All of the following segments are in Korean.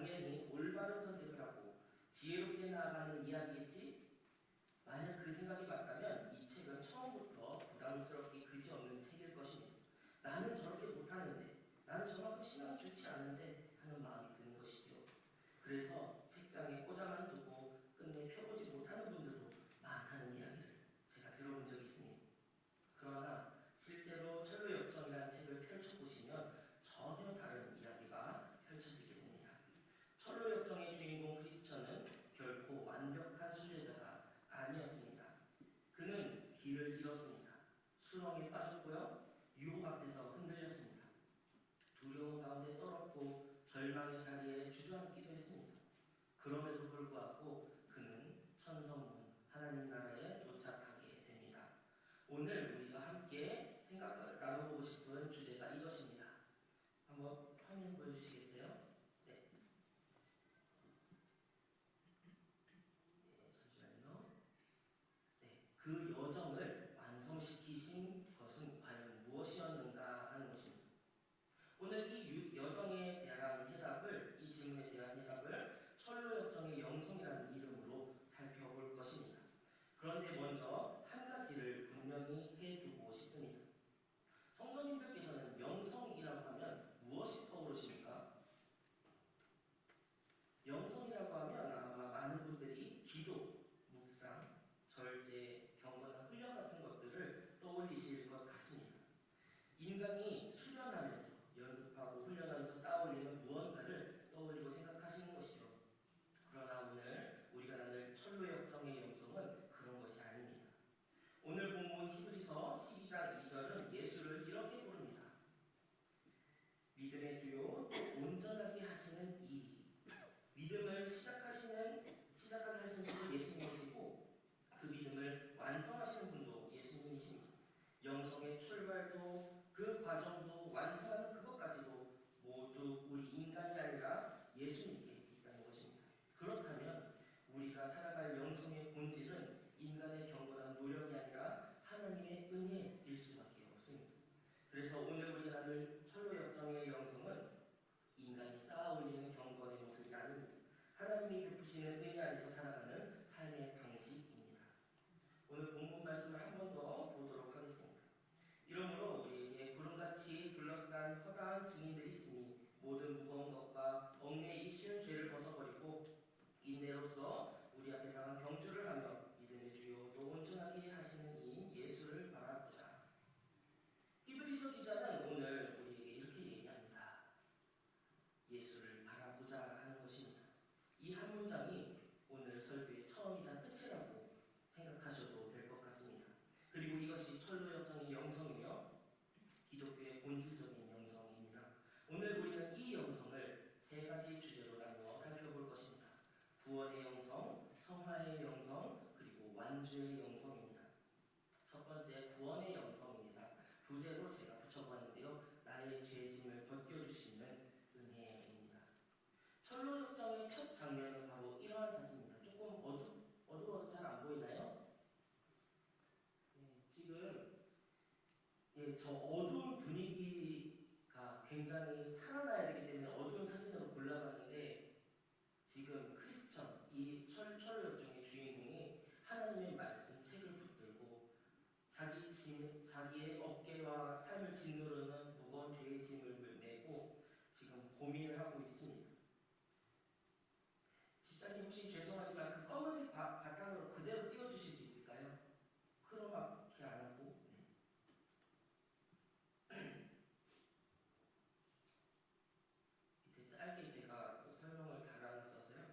당연히 올바른 선택을 하고 지혜롭게 나아가는 이야기겠지? 만약 그 생각이 맞다면 이 책은 처음부터 부담스럽게 그지없는 책일 것입니다. 나는 저렇게 못하는데, 나는 저만큼 신앙이 좋지 않은데 하는 마음이 드는 것이죠. 그래서 책장에 꽂아만 두고 끝내 펴보지 못하는 분들도 많다는 이야기를 제가 들어본 적이 있습니다. 그러나 실제로 철로역정이라는 책을 펼쳐보시면 전혀 다른 이야기가 펼쳐지게 됩니다. 철로역정의 주인공 크리스천은 결코 완벽한 순례자가 아니었습니다. 그는 길을 잃었습니다. 수렁에 빠졌고요. 유혹 앞에서 흔들렸습니다. 두려움 가운데 떨었고 절망의 자리에 주저앉기도 했습니다. 그럼에도 불구하고 그는 천성문 하나님 나라에 도착하게 됩니다. 오늘 우리가 함께 생각을 나눠보고 싶은 주제가 이것입니다. 한번 화면 보여주시겠어요? 네. 잠시만요. 네. 그 여정을 완성시키신 것은 과연 무엇이었는가 하는 것입니다. 오늘 이 여정에 대한 해답을, 이 질문에 대한 해답을 철로역정의 영성이라는 이름으로 살펴볼 것입니다. 그런데 먼저 한 가지를 분명히 해두고 싶습니다. 성도님들께서는 영성이라고 하면 무엇이 떠오르십니까? 영성이라고 하면 아마 많은 분들이 기도, 묵상, 절제, 경건한 훈련 같은 것들을 떠올리실 것 같습니다. 인간이 수련하면서 연습하고 훈련하면서 쌓아올리는 무언가를 떠올리고 생각하시는 것이죠. 그러나 오늘 우리가 나눌 철로역정의 영성은 그런 것이 아닙니다. 오늘 본문 히브리서 12장 2절은 예수를 이렇게 부릅니다. 믿음의 주요 온전하게 하시는 이 믿음을 시작하게 하시는 분도 예수님이시고 그 믿음을 완성하시는 분도 예수님이십니다. 영성의 출발도 그 과정도 완성하는 그것까지도 모두 우리 인간이 아니라 예수님께 있다는 것입니다. 그렇다면 우리가 살아갈 영성의 본질은 인간의 경건한 노력이 아니라 하나님의 은혜일 수밖에 없습니다. 그래서 오늘 우리가 나눌 철로역정의 영성은 인간이 쌓아올리는 경건의 모습이 아닙니다. 하나님이 베푸시는 은혜 안에서 살아가는 삶의 방식입니다. 오늘 본문 말씀을 한 번 더 보도록 하겠습니다. 이러므로 우리에게 구름같이 둘러싼 허다한 증인들이 있으니 모든 무거운 것과 얽매이기 쉬운 죄를 벗어버리고 인내로서 우리 앞에 당한 경주를 하며 믿음의 주요 또 온전하게 하시는 이인 예수를 바라보자. 히브리서 기자는 오늘 우리에게 이렇게 얘기합니다. 예수를 바라보자 하는 것입니다. 이 한 문장이 오늘 설교의 처음이자 끝이라고 생각하셔도 될 것 같습니다. 그리고 이것이 철로역정의 영성이며 기독교의 본질적인 영성입니다. 오늘 우리는 이 영성을 세 가지 주제로 나누어 살펴볼 것입니다. 구원의 영성, 성화의 영성, 그리고 완주의 영성입니다. 첫 번째 구원의 영성입니다. 부제로 제가 붙여보았는데요. 나의 죄짐을 벗겨주시는 은혜입니다. 철로역정의 첫 장면은 바로 이러한 사진입니다. 조금 어두워서 잘 안 보이나요? 네, 지금 저 어두운 분위기가 굉장히 살아나야 되기 때문에 어두운 사진으로 골라봤는데 지금 크리스천, 이 철로역정의 주인공이 하나님의 말씀 책을 붙들고 자기의 어깨와 삶을 짓누르는 무거운 죄의 짐을 메고 지금 고민을 하고 있습니다. 집사님 혹시 죄송하지만 그 검은색 바탕으로 그대로 띄워주실 수 있을까요? 크로마키 안 하고. 네. 밑에 짧게 제가 또 설명을 달아놨어서요.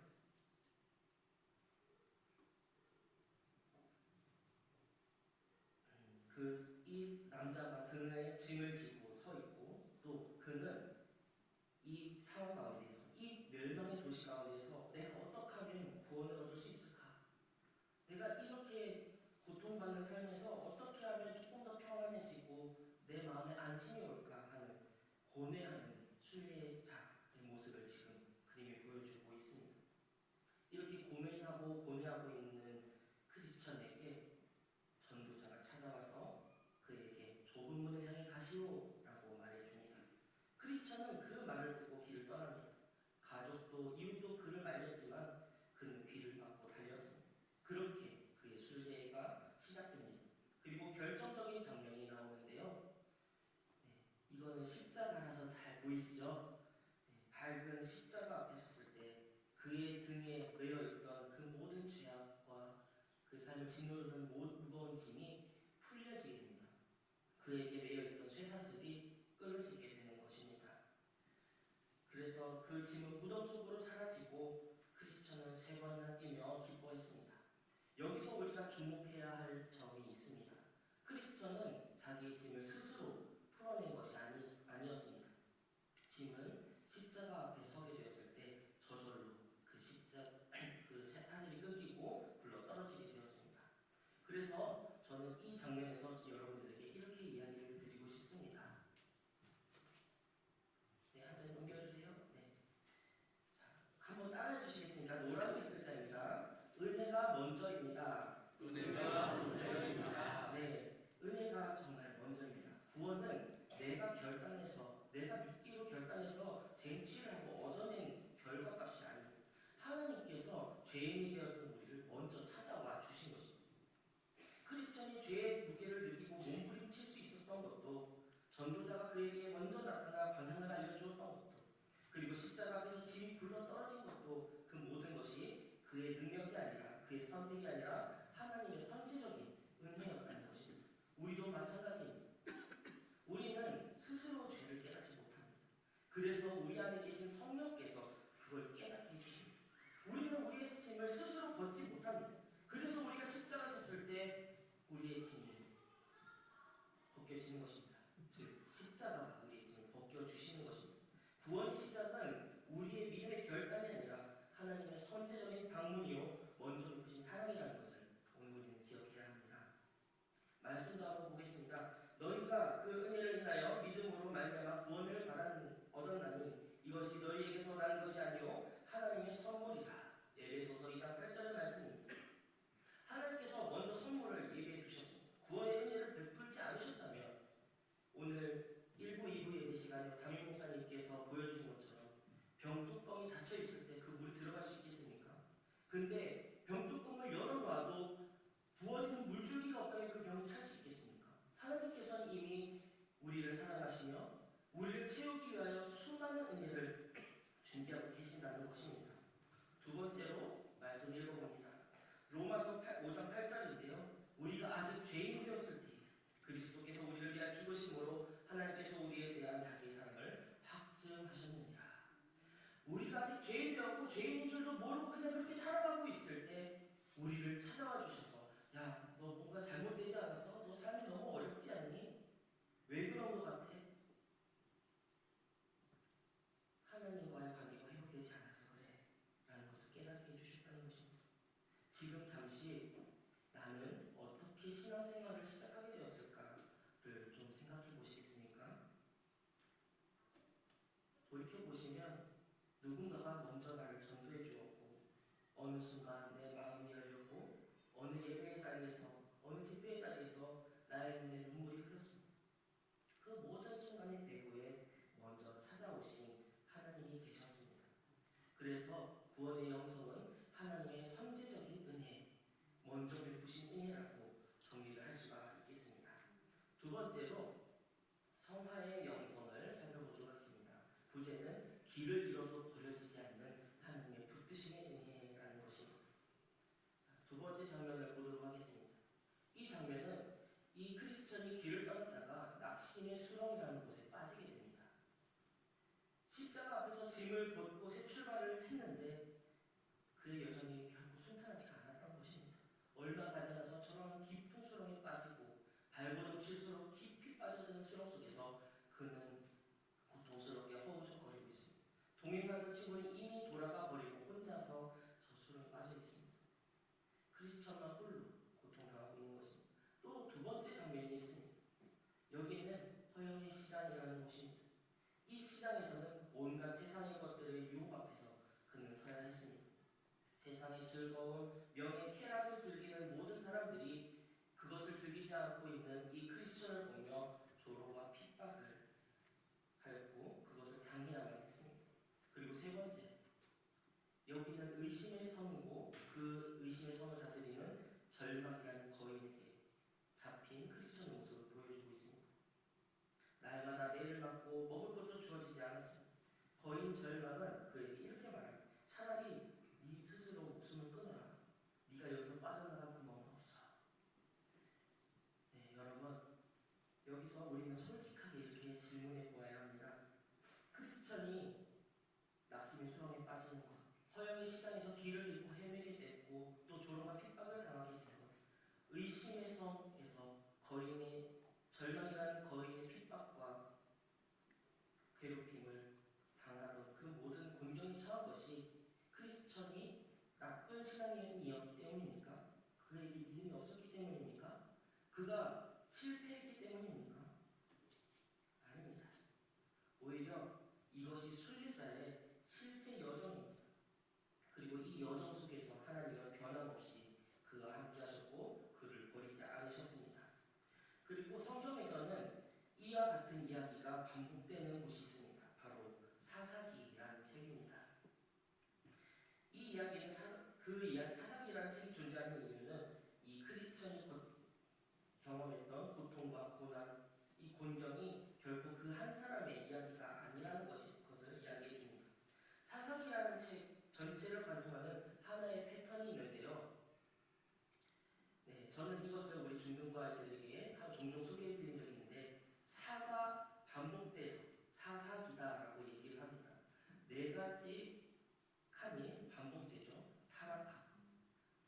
이 남자가 등에 짐을 지고 서 있고 또 그는 이 상황 가운데서 이 멸망의 도시 가운데서 내가 어떻게 하면 구원을 얻을 수 있을까? 내가 이렇게 고통받는 삶에서 어떻게 하면 조금 더 평안해지고 내 마음에 안심이 올까 하는 고뇌하는 순례자의 모습을 지금 그림이 보여주고 있습니다. 이렇게 고민하고 고뇌하고 있는 크리스천에게 전도자가 찾아와서 그에게 좁은 문을 향해 가시오 라고 말해줍니다. 크리스천은 그 말을 듣고 길을 떠납니다. 가족들 가족도 이웃도 그를 말렸지만 그는 귀를 막고 달렸습니다. 그렇게 그의 순례가 시작됩니다. 그리고 결정적인 장면이 나오는데요. 이거는 십자가라서 잘 보이시죠? 밝은 십자가 앞에 섰을 때 그의 등에 매여있던 그 모든 죄악과 그 삶을 짓누르던 무거운 짐이 풀려지게 됩니다. 그에게 매여있던 쇠사슬이 끊어지게 되는 것입니다. 그래서 그 짐은 무덤 속으로 사라지고 크리스천은 세 번이나 뛰며 기뻐했습니다. 여기서 우리가 주목해야 할 점이 있습니다. 크리스천은 자기의 짐을 스스로 풀어낸 것이 아니었습니다. 짐은 십자가 앞에 서게 되었을 때 저절로 그 사슬이 끊기고 굴러 떨어지게 되었습니다. 그래서 저는 이 장면에서 여러분들에게 이렇게 이야기를 드리고 싶습니다. 네, 한 장 넘겨주세요. 네. 자, 한번 따라해 주시겠습니다. 노란색 글자입니다. 은혜가 먼저입니다. 은혜가 먼저입니다. 네, 은혜가 정말 먼저입니다. 구원은 내가 믿기로 결단해서 쟁취를 하고 얻어낸 결과값이 아닙니다. 하나님께서 죄인이 되었던 우리를 먼저 찾아와 주신 것입니다. 크리스천이 죄의 무게를 느끼고 몸부림칠 수 있었던 것도, 전도자가 그에게 먼저 나타나 방향을 알려주었던 것도, 그리고 십자가 앞에서 짐이 굴러 떨어진 것도, 그 모든 것이 그의 능력이 아니라, 그의 선택이 아니라 하나님의 선제적인 은혜였다는 것입니다. 우리도 마찬가지입니다. 우리는 스스로 죄를 깨닫지 못합니다. 그래서 우리 안에 계신 성령께서 그걸 깨닫게 해주십니다. 우리는 우리의 짐을 스스로 벗지 못합니다. 그래서 우리가 십자가 섰을 때 우리의 짐이 벗겨지는 것입니다. 즉, 십자가가 우리의 짐을 벗겨주시는 것입니다. 구원의 시작은 우리의 믿음의 결단이 아니라 하나님의 선제적인 방문이요 먼저 베푸신 사랑이라는 것을 오늘 우리는 기억해야 합니다. 말씀도 한번 보겠습니다. 너희가 그 은혜를 인하여 믿음으로 말미암아 구원을 얻었나니 이것이 너희에게서 난 것이 아니요 하나님의 선물이라. 에베소서 2장 8절의 말씀입니다. 하나님께서 먼저 선물을 예비해 주셨습니다. 구원의 은혜를 베풀지 않으셨다면 오늘 1부, 2부 예배 시간에 담임 목사님께서 보여주신 것처럼 병뚜껑이 닫혀 있을 때 그 물이 들어갈 수 있겠습니까? 근데 병뚜껑을 열어놔도 부어지는 물줄기가 없다면 그 병이 찰 수 있겠습니까? 하나님께서는 이미 우리를 사랑하시며 우리를 채우기 위하여 수많은 은혜를 준비하고 계신다는 것입니다. 두 번째로 말씀 읽어봅니다. 로마서 5장 8절인데요. 우리가 아직 죄인 되었을 때 그리스도께서 우리를 위하여 죽으심으로 하나님께서 우리에 대한 자기의 사랑을 확증하셨느니라. 우리가 아직 죄인 되었고 죄인인 줄도 모르고 그냥 그렇게 살아가고 있을 때 우리를 찾아와 주셔서 야, 너 뭔가 잘못되지 않았어? 너 삶이 너무 어렵지 않니? 왜 그런 것 같아? 하나님과의 관계가 회복되지 않아서 그래 라는 것을 깨닫게 해주셨다는 것입니다. 지금 잠시 나는 어떻게 신앙생활을 시작하게 되었을까를 좀 생각해 보시겠습니까? 돌이켜보시면 누군가가 먼저 나를 전도해 주었고 어느 순간 내 마음이 열렸고 어느 예배의 자리에서 어느 집회의 자리에서 나의 눈에 눈물이 흘렀습니다. 그 모든 순간의 배후에 먼저 찾아오신 하나님이 계셨습니다. 그래서 구원의 영성은 하나님의 선제적인 은혜, 먼저 베푸신 은혜라고 정리를 할 수가 있겠습니다. 두 번째로 성화의 영성을 살펴보도록 하겠습니다. 부제는 길을 잃어도 버려지지 않는 하나님의 붙드심의 은혜라는 것입니다. 두 번째 장면을 보도록 하겠습니다. 이 장면은 이 크리스천이 길을 떠났다가 낙심의 수렁이라는 곳에 빠지게 됩니다. 십자가 앞에서 짐을 벗고 새 출발을 했는데 그의 여정이 결코 순탄하지가 않았던 것입니다. 얼마 가지 않아서 저런 깊은 수렁에 빠지고 발버둥 칠수록 깊이 빠져드는 수렁 속에서 그는 고통스럽게 허우적거리고 있습니다. 동행하던 친구는 이미 돌아가 버리고 혼자서 저 수렁에 빠져 있습니다. 크리스천만 홀로 고통당하고 있는 것입니다. 또 두 번째 장면이 있습니다. 여기는 허영의 시장이라는 곳입니다. 이 시장에서는 온갖 세상의 것들의 유혹 앞에서 그는 서야 했습니다. 세상의 즐거움, 명예, 쾌락을 즐기는 모든 사람들이 그것을 즐기지 않고 있는 이 크리스천을 보며 조롱과 핍박을 하였고 그것을 당해야만 했습니다. 그리고 세 번째, 그 의심의 성을 다스리는 절망이라는 거인에게 잡힌 크리스천의 모습을 보여주고 있습니다. 날마다 매를 맞고 먹을 것도 주어지지 않았습니다. 거인 절망은 그에게 이렇게 말합니다. 차라리 네 스스로 목숨을 끊어라. 네가 여기서 빠져나갈 구멍은 없어. 네, 여러분, 여기서 우리는 솔직하게 이렇게 질문해 보아야 합니다. 크리스천이 낙심의 수렁에 빠지는 것, 허영의 시장에서 길을 잃고 헤매게 됐고 또 조롱과 핍박을 당하게 되는 것, 의심의 성에서 거인의 절망이라는 거인의 핍박과 괴롭힘을 당하던 그 모든 곤경에 처한 것이 크리스천이 나쁜 신앙인이었기 때문입니까? 그에게 믿음이 없었기 때문입니까? 그가 실패했기 때문입니까? 아닙니다. 오히려 이것이 순례자의 실제 여정입니다. 그리고 이 여정 속에서 하나님은 변함없이 그와 함께 하셨고 그를 버리지 않으셨습니다. 그리고 성경에서는 이와 같은 이야기가 반복되는 곳이 있습니다. 바로 사사기라는 책입니다. 이 이야기는 사사기라는 책이 존재하는 이유는 이 크리스천이 경험했던 고통과 고난, 이 곤경이 결코 그 한 사람의 이야기가 아니라는 것을 이야기해 줍니다. 사사기라는 책 전체를 관통하는 하나의 패턴이 있는데요. 네, 저는 이것을 우리 중등부 아이들에게 종종 소개해 드린 적이 있는데 사가 반복돼서 사사기다라고 얘기를 합니다. 네 가지 칸이 반복되죠. 타락하고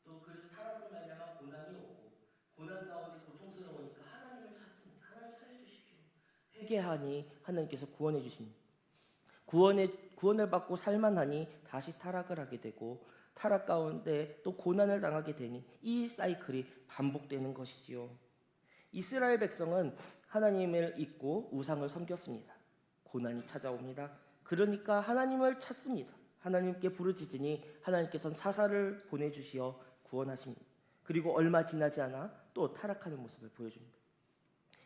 또 그래서 타락으로 말미암아 고난이 오고 고난 가운데 고통스러우니까 하나님을 찾습니다. 하나님 살려주십시오. 회개하니 하나님께서 구원해 주십니다. 구원을 받고 살만하니 다시 타락을 하게 되고 타락 가운데 또 고난을 당하게 되니 이 사이클이 반복되는 것이지요. 이스라엘 백성은 하나님을 잊고 우상을 섬겼습니다. 고난이 찾아옵니다. 그러니까 하나님을 찾습니다. 하나님께 부르짖으니 하나님께서는 사사를 보내주시어 구원하십니다. 그리고 얼마 지나지 않아 또 타락하는 모습을 보여줍니다.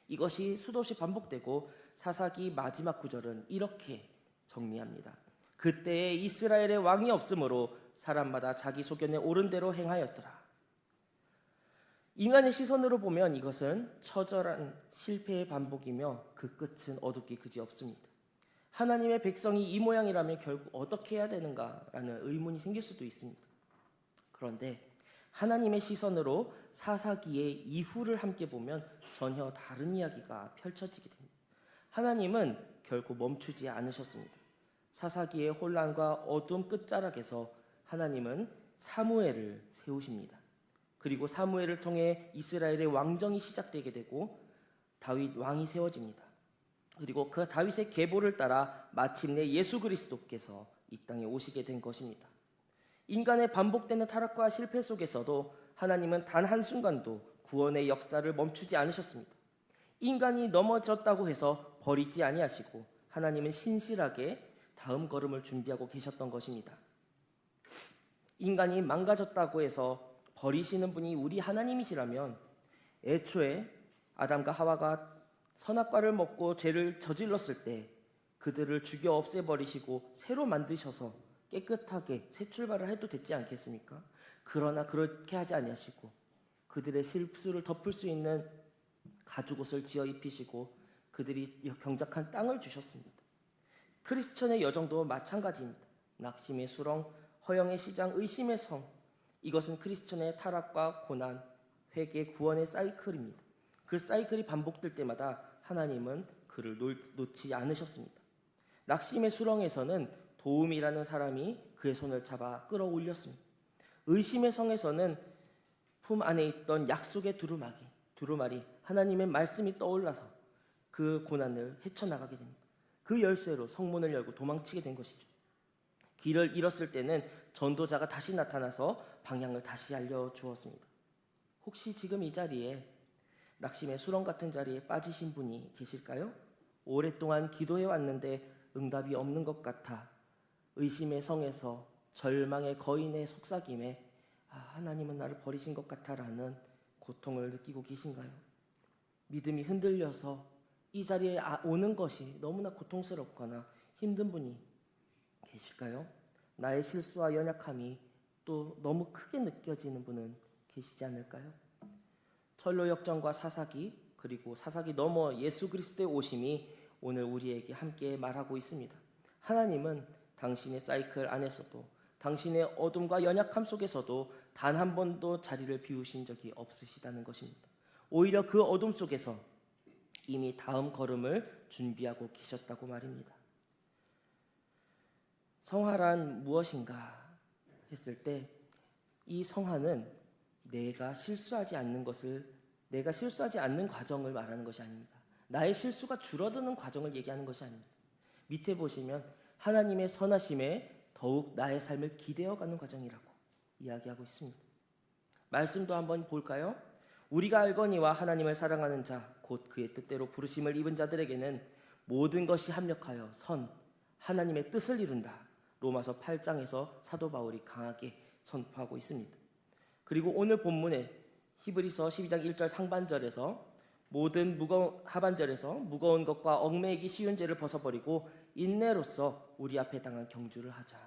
이것이 수도시 반복되고 사사기 마지막 구절은 이렇게 정리합니다. 그때에 이스라엘의 왕이 없으므로 사람마다 자기 소견에 옳은 대로 행하였더라. 인간의 시선으로 보면 이것은 처절한 실패의 반복이며 그 끝은 어둡기 그지없습니다. 하나님의 백성이 이 모양이라면 결국 어떻게 해야 되는가라는 의문이 생길 수도 있습니다. 그런데 하나님의 시선으로 사사기의 이후를 함께 보면 전혀 다른 이야기가 펼쳐지게 됩니다. 하나님은 결코 멈추지 않으셨습니다. 사사기의 혼란과 어두운 끝자락에서 하나님은 사무엘을 세우십니다. 그리고 사무엘을 통해 이스라엘의 왕정이 시작되게 되고 다윗 왕이 세워집니다. 그리고 그 다윗의 계보를 따라 마침내 예수 그리스도께서 이 땅에 오시게 된 것입니다. 인간의 반복되는 타락과 실패 속에서도 하나님은 단 한순간도 구원의 역사를 멈추지 않으셨습니다. 인간이 넘어졌다고 해서 버리지 아니하시고 하나님은 신실하게 다음 걸음을 준비하고 계셨던 것입니다. 인간이 망가졌다고 해서 버리시는 분이 우리 하나님이시라면 애초에 아담과 하와가 선악과를 먹고 죄를 저질렀을 때 그들을 죽여 없애버리시고 새로 만드셔서 깨끗하게 새 출발을 해도 됐지 않겠습니까? 그러나 그렇게 하지 아니하시고 그들의 실수를 덮을 수 있는 가죽옷을 지어 입히시고 그들이 경작한 땅을 주셨습니다. 크리스천의 여정도 마찬가지입니다. 낙심의 수렁, 허영의 시장, 의심의 성, 이것은 크리스천의 타락과 고난, 회개, 구원의 사이클입니다. 그 사이클이 반복될 때마다 하나님은 그를 놓지 않으셨습니다. 낙심의 수렁에서는 도움이라는 사람이 그의 손을 잡아 끌어올렸습니다. 의심의 성에서는 품 안에 있던 약속의 두루마리 하나님의 말씀이 떠올라서 그 고난을 헤쳐나가게 됩니다. 그 열쇠로 성문을 열고 도망치게 된 것이죠. 길을 잃었을 때는 전도자가 다시 나타나서 방향을 다시 알려주었습니다. 혹시 지금 이 자리에 낙심의 수렁 같은 자리에 빠지신 분이 계실까요? 오랫동안 기도해 왔는데 응답이 없는 것 같아 의심의 성에서 절망의 거인의 속삭임에 하나님은 나를 버리신 것 같아라는 고통을 느끼고 계신가요? 믿음이 흔들려서 이 자리에 오는 것이 너무나 고통스럽거나 힘든 분이 계실까요? 나의 실수와 연약함이 또 너무 크게 느껴지는 분은 계시지 않을까요? 철로 역정과 사사기, 그리고 사사기 넘어 예수 그리스도의 오심이 오늘 우리에게 함께 말하고 있습니다. 하나님은 당신의 사이클 안에서도, 당신의 어둠과 연약함 속에서도 단 한 번도 자리를 비우신 적이 없으시다는 것입니다. 오히려 그 어둠 속에서 이미 다음 걸음을 준비하고 계셨다고 말입니다. 성화란 무엇인가 했을 때, 이 성화는 내가 실수하지 않는 과정을 말하는 것이 아닙니다. 나의 실수가 줄어드는 과정을 얘기하는 것이 아닙니다. 밑에 보시면 하나님의 선하심에 더욱 나의 삶을 기대어가는 과정이라고 이야기하고 있습니다. 말씀도 한번 볼까요? 우리가 알거니와 하나님을 사랑하는 자, 곧 그의 뜻대로 부르심을 입은 자들에게는 모든 것이 합력하여 하나님의 뜻을 이룬다. 로마서 8장에서 사도 바울이 강하게 선포하고 있습니다. 그리고 오늘 본문에 히브리서 12장 1절 상반절에서 하반절에서 무거운 것과 얽매이기 쉬운 죄를 벗어버리고 인내로써 우리 앞에 당한 경주를 하자.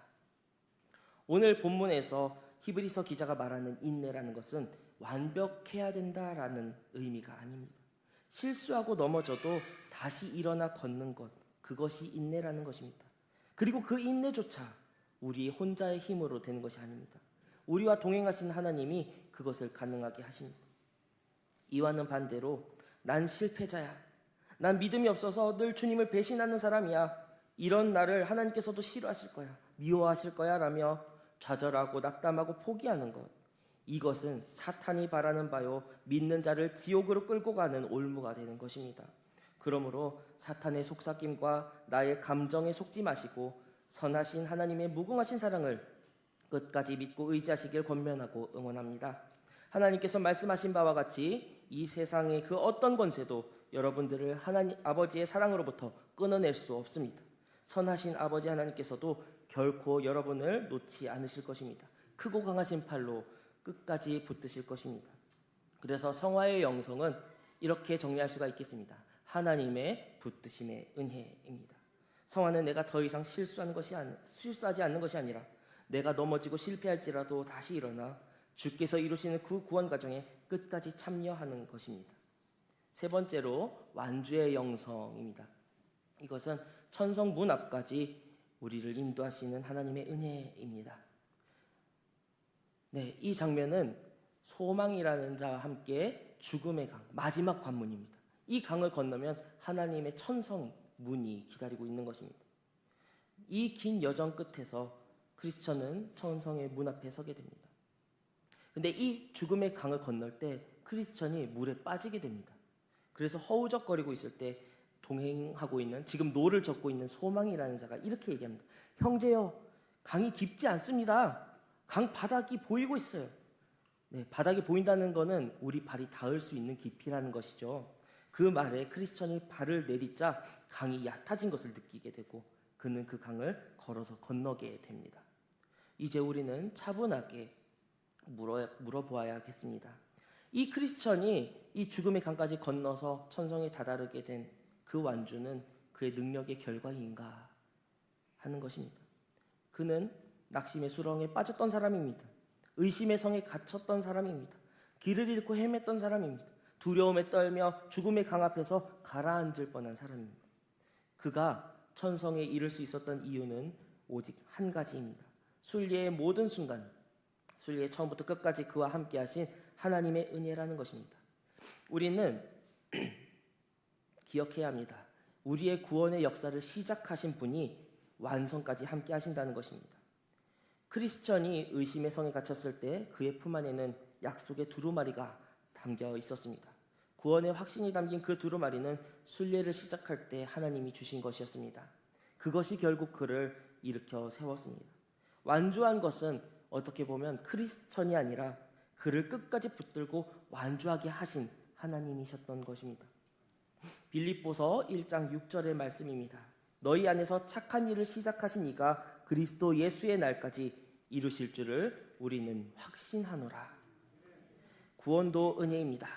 오늘 본문에서 히브리서 기자가 말하는 인내라는 것은 완벽해야 된다라는 의미가 아닙니다. 실수하고 넘어져도 다시 일어나 걷는 것, 그것이 인내라는 것입니다. 그리고 그 인내조차 우리 혼자의 힘으로 되는 것이 아닙니다. 우리와 동행하신 하나님이 그것을 가능하게 하십니다. 이와는 반대로 난 실패자야, 난 믿음이 없어서 늘 주님을 배신하는 사람이야, 이런 나를 하나님께서도 싫어하실 거야, 미워하실 거야 라며 좌절하고 낙담하고 포기하는 것, 이것은 사탄이 바라는 바요 믿는 자를 지옥으로 끌고 가는 올무가 되는 것입니다. 그러므로 사탄의 속삭임과 나의 감정에 속지 마시고 선하신 하나님의 무궁하신 사랑을 끝까지 믿고 의지하시길 권면하고 응원합니다. 하나님께서 말씀하신 바와 같이 이 세상의 그 어떤 권세도 여러분들을 하나님 아버지의 사랑으로부터 끊어낼 수 없습니다. 선하신 아버지 하나님께서도 결코 여러분을 놓지 않으실 것입니다. 크고 강하신 팔로 끝까지 붙드실 것입니다. 그래서 성화의 영성은 이렇게 정리할 수가 있겠습니다. 하나님의 붙드심의 은혜입니다. 성화는 내가 더 이상 실수하지 않는 것이 아니라 내가 넘어지고 실패할지라도 다시 일어나 주께서 이루시는 그 구원 과정에 끝까지 참여하는 것입니다. 세 번째로 완주의 영성입니다. 이것은 천성 문 앞까지 우리를 인도하시는 하나님의 은혜입니다. 네, 이 장면은 소망이라는 자와 함께 죽음의 강, 마지막 관문입니다. 이 강을 건너면 하나님의 천성 문이 기다리고 있는 것입니다. 이 긴 여정 끝에서 크리스천은 천성의 문 앞에 서게 됩니다. 근데 이 죽음의 강을 건널 때 크리스천이 물에 빠지게 됩니다. 그래서 허우적거리고 있을 때 동행하고 있는, 지금 노를 젓고 있는 소망이라는 자가 이렇게 얘기합니다. 형제여, 강이 깊지 않습니다. 강 바닥이 보이고 있어요. 네, 바닥이 보인다는 것은 우리 발이 닿을 수 있는 깊이라는 것이죠. 그 말에 크리스천이 발을 내딛자 강이 얕아진 것을 느끼게 되고 그는 그 강을 걸어서 건너게 됩니다. 이제 우리는 차분하게 물어보아야겠습니다. 이 크리스천이 이 죽음의 강까지 건너서 천성에 다다르게 된 그 완주는 그의 능력의 결과인가 하는 것입니다. 그는 낙심의 수렁에 빠졌던 사람입니다. 의심의 성에 갇혔던 사람입니다. 길을 잃고 헤맸던 사람입니다. 두려움에 떨며 죽음의 강 앞에서 가라앉을 뻔한 사람입니다. 그가 천성에 이를 수 있었던 이유는 오직 한 가지입니다. 순례의 모든 순간, 순례의 처음부터 끝까지 그와 함께 하신 하나님의 은혜라는 것입니다. 우리는 기억해야 합니다. 우리의 구원의 역사를 시작하신 분이 완성까지 함께 하신다는 것입니다. 크리스천이 의심의 성에 갇혔을 때 그의 품 안에는 약속의 두루마리가 담겨 있었습니다. 구원의 확신이 담긴 그 두루마리는 순례를 시작할 때 하나님이 주신 것이었습니다. 그것이 결국 그를 일으켜 세웠습니다. 완주한 것은 어떻게 보면 크리스천이 아니라 그를 끝까지 붙들고 완주하게 하신 하나님이셨던 것입니다. 빌립보서 1장 6절의 말씀입니다. 너희 안에서 착한 일을 시작하신 이가 그리스도 예수의 날까지 이루실 줄을 우리는 확신하노라. 구원도 은혜입니다.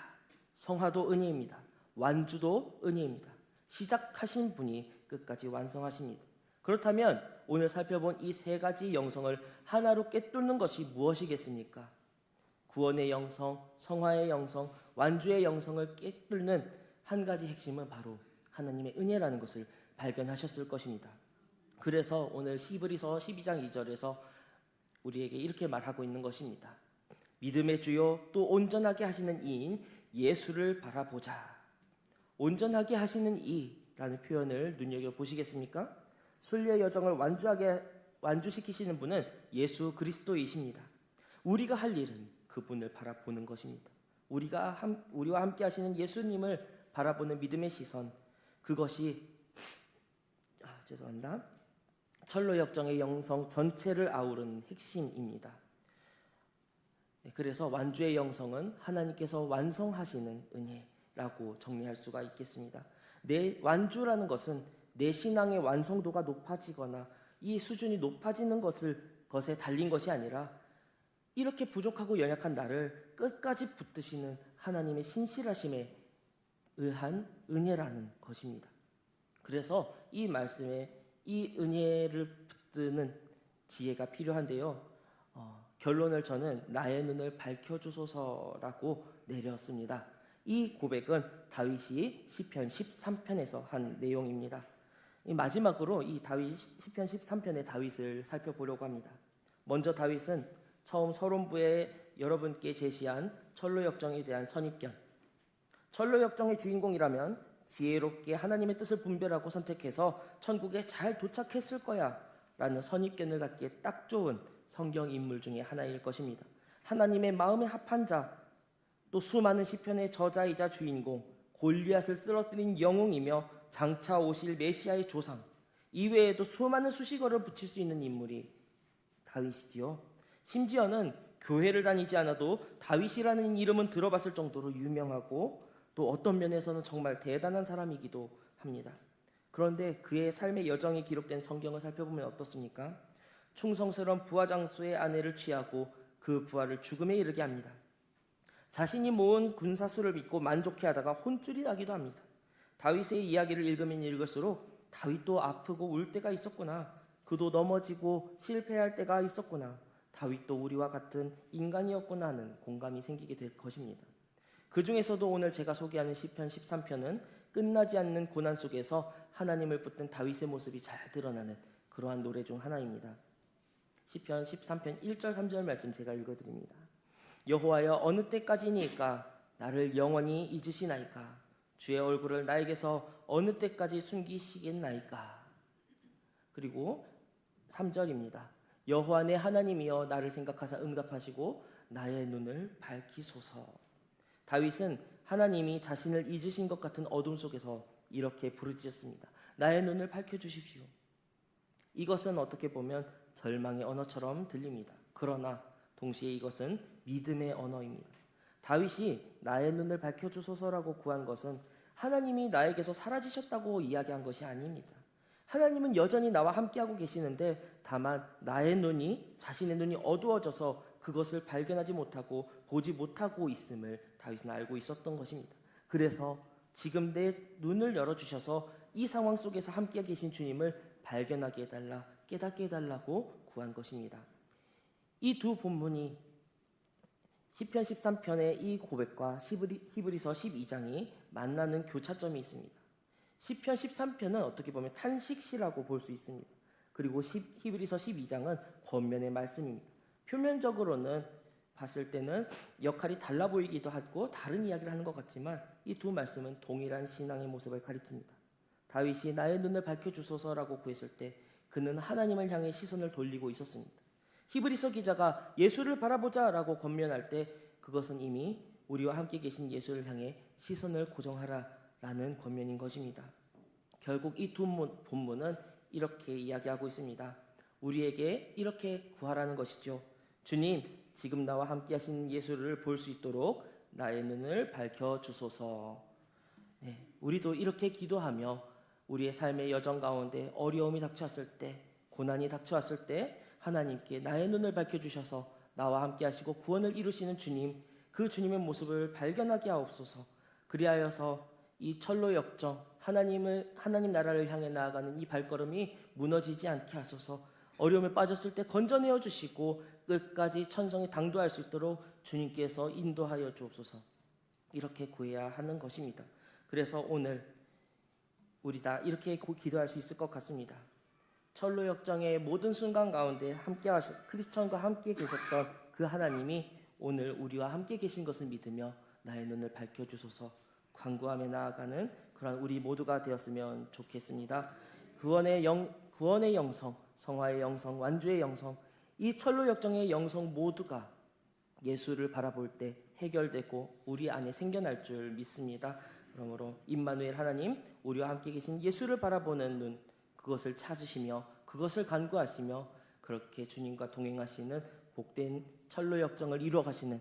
성화도 은혜입니다. 완주도 은혜입니다. 시작하신 분이 끝까지 완성하십니다. 그렇다면 오늘 살펴본 이 세 가지 영성을 하나로 꿰뚫는 것이 무엇이겠습니까? 구원의 영성, 성화의 영성, 완주의 영성을 꿰뚫는 한 가지 핵심은 바로 하나님의 은혜라는 것을 발견하셨을 것입니다. 그래서 오늘 히브리서 12장 2절에서 우리에게 이렇게 말하고 있는 것입니다. 믿음의 주요 또 온전하게 하시는 이인 예수를 바라보자. 온전하게 하시는 이라는 표현을 눈여겨보시겠습니까? 순례의 여정을 완주시키시는 분은 예수 그리스도이십니다. 우리가 할 일은 그분을 바라보는 것입니다. 우리와 함께 하시는 예수님을 바라보는 믿음의 시선, 그것이 철로 역정의 영성 전체를 아우르는 핵심입니다. 그래서 완주의 영성은 하나님께서 완성하시는 은혜라고 정리할 수가 있겠습니다. 내 완주라는 것은 내 신앙의 완성도가 높아지거나 이 수준이 높아지는 것에 달린 것이 아니라 이렇게 부족하고 연약한 나를 끝까지 붙드시는 하나님의 신실하심에 의한 은혜라는 것입니다. 그래서 이 말씀에 이 은혜를 붙드는 지혜가 필요한데요. 결론을 저는 나의 눈을 밝혀주소서라고 내렸습니다. 이 고백은 다윗이 시편 13편에서 한 내용입니다. 마지막으로 이 시편 13편의 다윗을 살펴보려고 합니다. 먼저 다윗은 처음 서론부에 여러분께 제시한 철로 역정에 대한 선입견, 철로 역정의 주인공이라면 지혜롭게 하나님의 뜻을 분별하고 선택해서 천국에 잘 도착했을 거야 라는 선입견을 갖기에 딱 좋은 성경 인물 중에 하나일 것입니다. 하나님의 마음에 합한 자, 또 수많은 시편의 저자이자 주인공, 골리앗을 쓰러뜨린 영웅이며 장차 오실 메시아의 조상, 이외에도 수많은 수식어를 붙일 수 있는 인물이 다윗이지요. 심지어는 교회를 다니지 않아도 다윗이라는 이름은 들어봤을 정도로 유명하고 또 어떤 면에서는 정말 대단한 사람이기도 합니다. 그런데 그의 삶의 여정이 기록된 성경을 살펴보면 어떻습니까? 충성스러운 부하 장수의 아내를 취하고 그 부하를 죽음에 이르게 합니다. 자신이 모은 군사수를 믿고 만족해하다가 혼쭐이 나기도 합니다. 다윗의 이야기를 읽으면 읽을수록 다윗도 아프고 울 때가 있었구나. 그도 넘어지고 실패할 때가 있었구나. 다윗도 우리와 같은 인간이었구나 하는 공감이 생기게 될 것입니다. 그 중에서도 오늘 제가 소개하는 시편 13편은 끝나지 않는 고난 속에서 하나님을 붙든 다윗의 모습이 잘 드러나는 그러한 노래 중 하나입니다. 시편 13편 1절 3절 말씀 제가 읽어드립니다. 여호와여 어느 때까지니까 나를 영원히 잊으시나이까? 주의 얼굴을 나에게서 어느 때까지 숨기시겠나이까? 그리고 3절입니다. 여호와 내 하나님이여 나를 생각하사 응답하시고 나의 눈을 밝히소서. 다윗은 하나님이 자신을 잊으신 것 같은 어둠 속에서 이렇게 부르짖었습니다. 나의 눈을 밝혀주십시오. 이것은 어떻게 보면 절망의 언어처럼 들립니다. 그러나 동시에 이것은 믿음의 언어입니다. 다윗이 나의 눈을 밝혀주소서라고 구한 것은 하나님이 나에게서 사라지셨다고 이야기한 것이 아닙니다. 하나님은 여전히 나와 함께하고 계시는데 다만 자신의 눈이 어두워져서 그것을 발견하지 못하고 보지 못하고 있음을 다윗은 알고 있었던 것입니다. 그래서 지금 내 눈을 열어주셔서 이 상황 속에서 함께 계신 주님을 발견하게 해달라, 깨닫게 해달라고 구한 것입니다. 이 두 본문이 시편 13편의 이 고백과 히브리서 12장이 만나는 교차점이 있습니다. 시편 13편은 어떻게 보면 탄식시라고 볼 수 있습니다. 그리고 히브리서 12장은 권면의 말씀입니다. 표면적으로는 봤을 때는 역할이 달라 보이기도 하고 다른 이야기를 하는 것 같지만 이 두 말씀은 동일한 신앙의 모습을 가리킵니다. 다윗이 나의 눈을 밝혀주소서라고 구했을 때 그는 하나님을 향해 시선을 돌리고 있었습니다. 히브리서 기자가 예수를 바라보자라고 권면할 때 그것은 이미 우리와 함께 계신 예수를 향해 시선을 고정하라라는 권면인 것입니다. 결국 이 두 본문은 이렇게 이야기하고 있습니다. 우리에게 이렇게 구하라는 것이죠. 주님, 지금 나와 함께 하신 예수를 볼 수 있도록 나의 눈을 밝혀주소서. 우리도 이렇게 기도하며 우리의 삶의 여정 가운데 어려움이 닥쳐왔을 때, 고난이 닥쳐왔을 때 하나님께 나의 눈을 밝혀주셔서 나와 함께 하시고 구원을 이루시는 주님, 그 주님의 모습을 발견하게 하옵소서. 그리하여서 이 철로 역정, 하나님 나라를 향해 나아가는 이 발걸음이 무너지지 않게 하소서. 어려움에 빠졌을 때 건져내어 주시고 끝까지 천성에 당도할 수 있도록 주님께서 인도하여 주옵소서. 이렇게 구해야 하는 것입니다. 그래서 오늘 우리 다 이렇게 기도할 수 있을 것 같습니다. 철로 역정의 모든 순간 가운데 크리스천과 함께 계셨던 그 하나님이 오늘 우리와 함께 계신 것을 믿으며 나의 눈을 밝혀주소서. 간구하며 나아가는 그런 우리 모두가 되었으면 좋겠습니다. 구원의 영성, 성화의 영성, 완주의 영성, 이 철로 역정의 영성 모두가 예수를 바라볼 때 해결되고 우리 안에 생겨날 줄 믿습니다. 그러므로 임마누엘 하나님, 우리와 함께 계신 예수를 바라보는 눈, 그것을 찾으시며 그것을 간구하시며 그렇게 주님과 동행하시는 복된 철로 역정을 이루어 가시는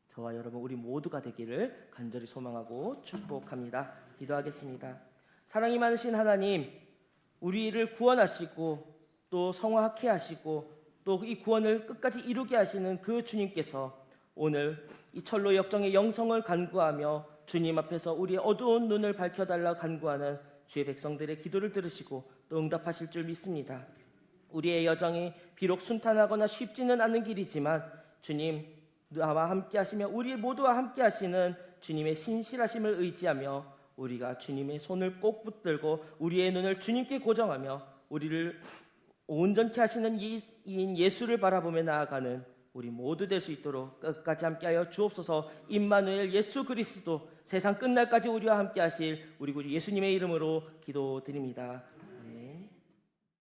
저와 여러분 우리 모두가 되기를 간절히 소망하고 축복합니다. 기도하겠습니다. 사랑이 많으신 하나님, 우리를 구원하시고 또 성화하게 하시고 또 이 구원을 끝까지 이루게 하시는 그 주님께서 오늘 이 철로 역정의 영성을 간구하며 주님 앞에서 우리의 어두운 눈을 밝혀달라 간구하는 주의 백성들의 기도를 들으시고 또 응답하실 줄 믿습니다. 우리의 여정이 비록 순탄하거나 쉽지는 않은 길이지만 주님 나와 함께 하시며 우리 모두와 함께 하시는 주님의 신실하심을 의지하며 우리가 주님의 손을 꼭 붙들고 우리의 눈을 주님께 고정하며 우리를 온전케 하시는 이인 예수를 바라보며 나아가는 우리 모두 될 수 있도록 끝까지 함께하여 주옵소서. 임마누엘 예수 그리스도 세상 끝날까지 우리와 함께 하실 우리 구주 예수님의 이름으로 기도드립니다.